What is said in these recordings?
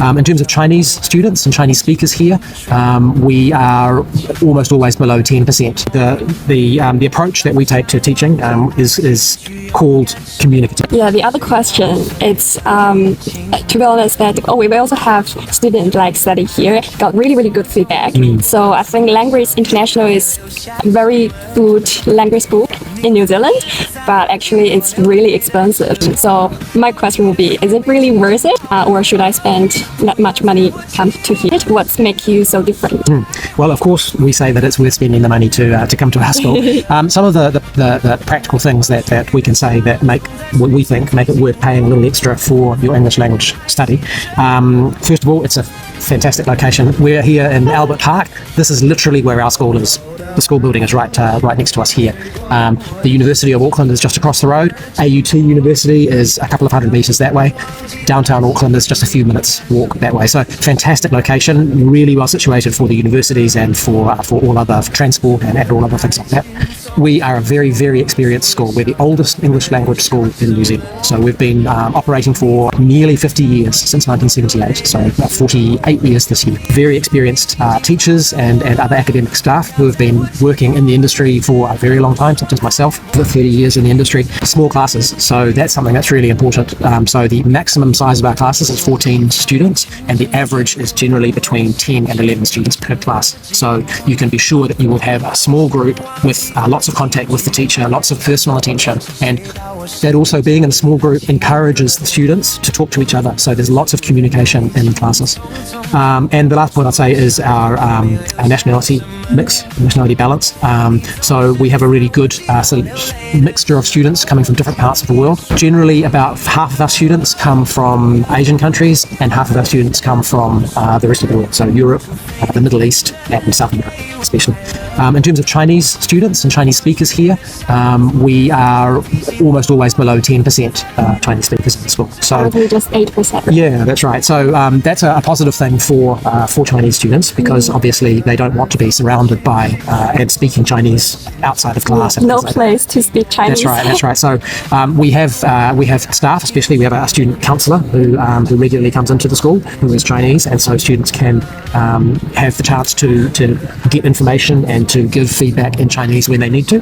In terms of Chinese students and Chinese speakers here, we are almost always below 10%. The approach that we take to teaching is called communicative. Yeah, the other question, it's to be honest that we will also have students like study here, got really good feedback. So I think Language International is a very good language book in New Zealand, but actually it's really expensive. So my question would be, is it really worth it, or should I spend that much money come to here? What's make you so different? Well, of course, we say that it's worth spending the money to come to our school. Some of the practical things that we can say that make it worth paying a little extra for your English language study. First of all, it's a fantastic location. We're here in Albert Park. This is literally where our school is. The school building is right next to us here. The University of Auckland is just across the road. AUT University is a couple of hundred metres that way. Downtown Auckland is just a few minutes walk that way. So fantastic location, really well situated for the universities and for all other transport and all other things like that. We are a very experienced school. We're the oldest English language school in New Zealand. So we've been operating for nearly 50 years, since 1978, so about 48 years this year. Very experienced teachers and other academic staff who have been working in the industry for a very long time, such as myself, for 30 years in the industry. Small classes, so that's something that's really important. So the maximum size of our classes is 14 students, and the average is generally between 10 and 11 students per class. So you can be sure that you will have a small group with lots of contact with the teacher, lots of personal attention, and that also being in a small group encourages the students to talk to each other. So there's lots of communication in the classes. And the last point I'd say is our nationality mix, nationality balance. So we have a really good sort of mixture of students coming from different parts of the world. Generally, about half of our students come from Asian countries and half of our students come from the rest of the world. So Europe, the Middle East, and South America especially. In terms of Chinese students and Chinese speakers here, we are almost always below 10% Chinese speakers in the school. So probably just 8%. Yeah, that's right. So that's a positive thing for Chinese students, because obviously they don't want to be surrounded by and speaking Chinese outside of class. No place to speak Chinese. That's right. So we have staff, especially we have a student counsellor who regularly comes into the school who is Chinese, and so students can have the chance to get information and to give feedback in Chinese when they need to.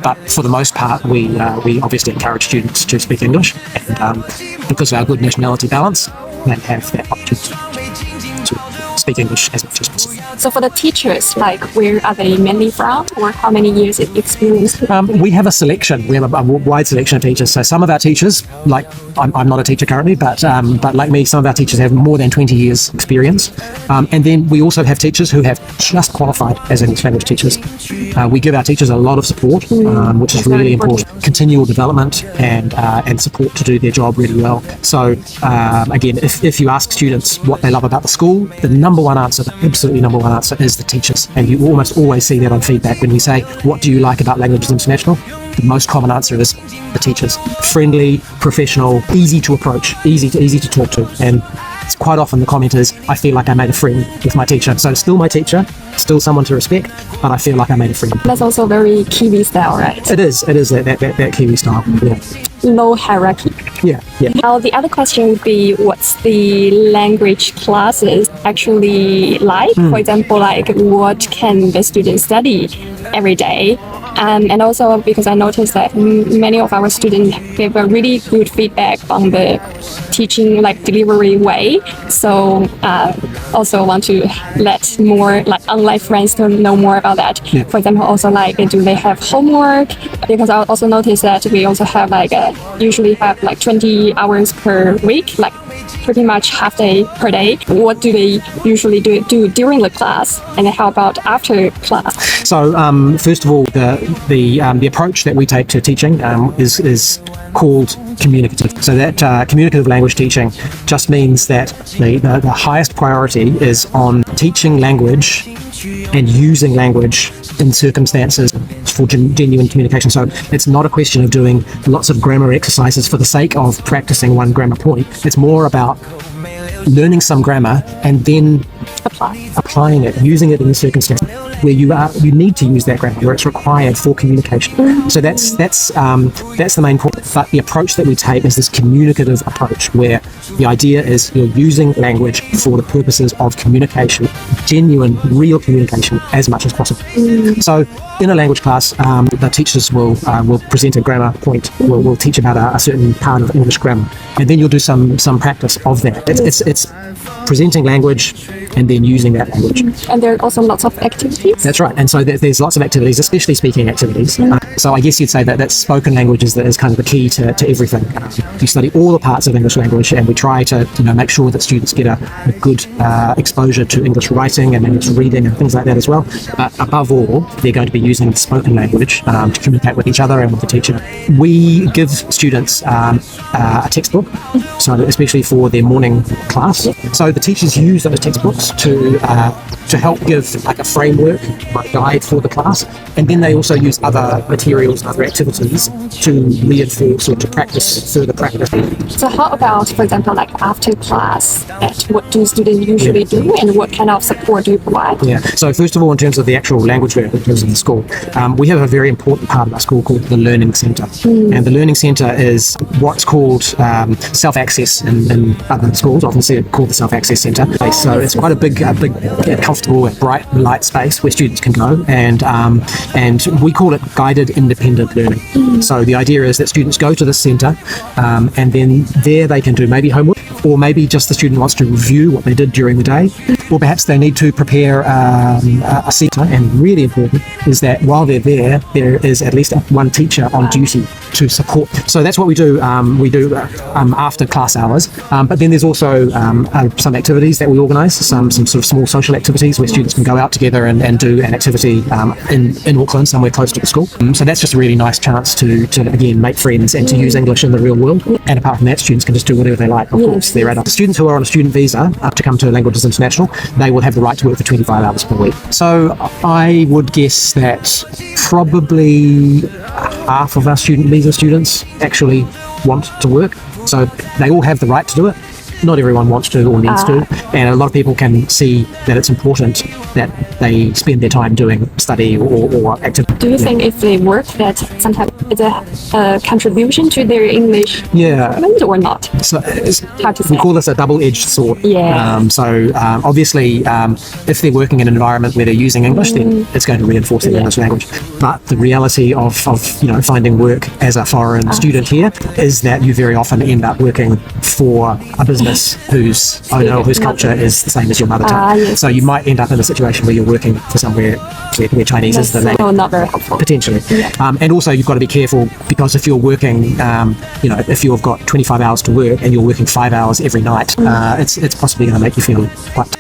But for the most part, we obviously encourage students to speak English, and because of our good nationality balance, they have that opportunity to speak English as much as possible. So for the teachers, like, where are they mainly from, or how many years of experience? We have a selection. We have a wide selection of teachers. So some of our teachers, like I'm not a teacher currently, but like me, some of our teachers have more than 20 years experience. And then we also have teachers who have just qualified as English language teachers. We give our teachers a lot of support, which is really important. Continual development and support to do their job really well. So again, if you ask students what they love about the school, the number one answer, the absolutely number one answer, is the teachers. And you almost always see that on feedback when we say, what do you like about Languages International? The most common answer is the teachers. Friendly, professional, easy to approach, easy to talk to. And it's quite often the comment is, I feel like I made a friend with my teacher. So still my teacher, still someone to respect, but I feel like I made a friend. That's also very Kiwi style, right? It is that Kiwi style. Yeah. Low hierarchy. Yeah. Now the other question would be, what's the language classes actually like? For example, like, what can the students study every day? And also because I noticed that many of our students give a really good feedback on the teaching, like, delivery way. So also want to let more, like, online friends to know more about that. Yeah. For example, also, like, do they have homework? Because I also noticed that we also have usually have 20 hours per week, like pretty much half day per day. What do they usually do during the class, and how about after class? So first of all, the approach that we take to teaching is called communicative. So that communicative language teaching just means that the highest priority is on teaching language and using language in circumstances for genuine communication. So it's not a question of doing lots of grammar exercises for the sake of practicing one grammar point. It's more about learning some grammar and then applying it, using it in the circumstance. where you need to use that grammar, where it's required for communication. So that's the main point. But the approach that we take is this communicative approach, where the idea is you're using language for the purposes of communication, genuine, real communication, as much as possible. So in a language class, the teachers will present a grammar point. We'll teach about a certain part of English grammar, and then you'll do some practice of that. It's presenting language and then using that language. And there are also lots of activities. That's right. And so there's lots of activities, especially speaking activities. So I guess you'd say that spoken language is kind of the key to everything. You study all the parts of English language, and we try to make sure that students get a good exposure to English writing and English reading and things like that as well. But above all, they're going to be using spoken language to communicate with each other and with the teacher. We give students a textbook, so especially for their morning class. So the teachers use those textbooks to help give like a framework, a guide for the class, and then they also use other materials and other activities to reinforce or to further practice. So how about, for example, like after class, what do students usually do, and what kind of support do you provide? Yeah, so first of all, in terms of the actual language learning, in terms of the school, we have a very important part of our school called the Learning Centre. And the Learning Centre is what's called self-access in other schools, often called the Self-Access Centre. So it's quite a big, comfortable and bright light space where students can go, and we call it guided independent learning. So the idea is that students go to the centre, and then there they can do maybe homework, or maybe just the student wants to review what they did during the day, or perhaps they need to prepare a centre. And really important is that while they're there is at least one teacher on duty to support. So that's what we do. We do after class hours, but then there's also some activities that we organise, some sort of small social activities where students can go out together and do an activity in Auckland, somewhere close to the school. So that's just a really nice chance to again make friends and to use English in the real world. And apart from that, students can just do whatever they like. Of course, they're adults. Students who are on a student visa to come to Languages International, they will have the right to work for 25 hours per week. So I would guess that probably half of our student visa students actually want to work. So they all have the right to do it. Not everyone wants to or needs to, and a lot of people can see that it's important that they spend their time doing study or activity. Do you think if they work that sometimes it's a contribution to their English development or not? So it's hard to say. We call this a double-edged sword. Yeah. So obviously, if they're working in an environment where they're using English, then it's going to reinforce their English language. But the reality of finding work as a foreign student here is that you very often end up working for a business whose owner or whose culture is the same as your mother tongue. Yes. So you might end up in a situation where you're working for somewhere where Chinese is the language. Not very helpful. Potentially. Yeah. And also you've got to be careful, because if you're working, if you've got 25 hours to work and you're working 5 hours every night, it's possibly going to make you feel quite